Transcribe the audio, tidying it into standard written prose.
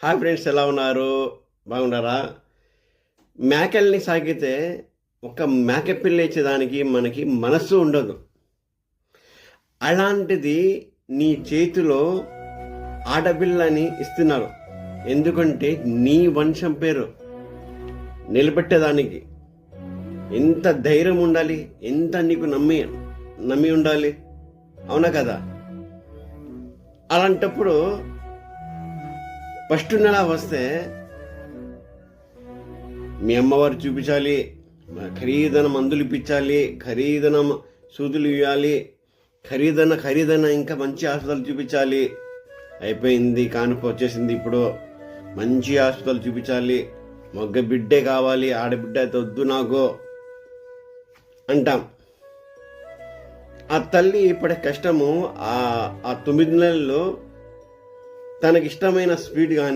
Hi friends, ఎలా ఉన్నారు? బాగున్నారా? మేకల్ని సాకితే ఒక మేక పిల్ల ఇచ్చేదానికి మనకి మనస్సు ఉండదు. అలాంటిది నీ చేతిలో ఆడపిల్లని ఇస్తున్నారు. ఎందుకంటే నీ వంశం పేరు నిలబెట్టేదానికి ఎంత ధైర్యం ఉండాలి, ఎంత నీకు నమ్మి ఉండాలి. అవునా కదా? అలాంటప్పుడు ఫస్ట్ నెల వస్తే మీ అమ్మవారు చూపించాలి, ఖరీదైన మందులు ఇప్పించాలి, ఖరీదైన సూదులు ఇవ్వాలి, ఖరీదైన ఇంకా మంచి హాస్పిటల్ చూపించాలి. అయిపోయింది, కానుక వచ్చేసింది. ఇప్పుడు మంచి హాస్పిటల్ చూపించాలి, మగ బిడ్డే కావాలి, ఆడబిడ్డ అయితే వద్దు నాకు అంటాం. ఆ తల్లి పడే కష్టము ఆ 9 నెలల్లో తనకిష్టమైన స్వీట్ కానీ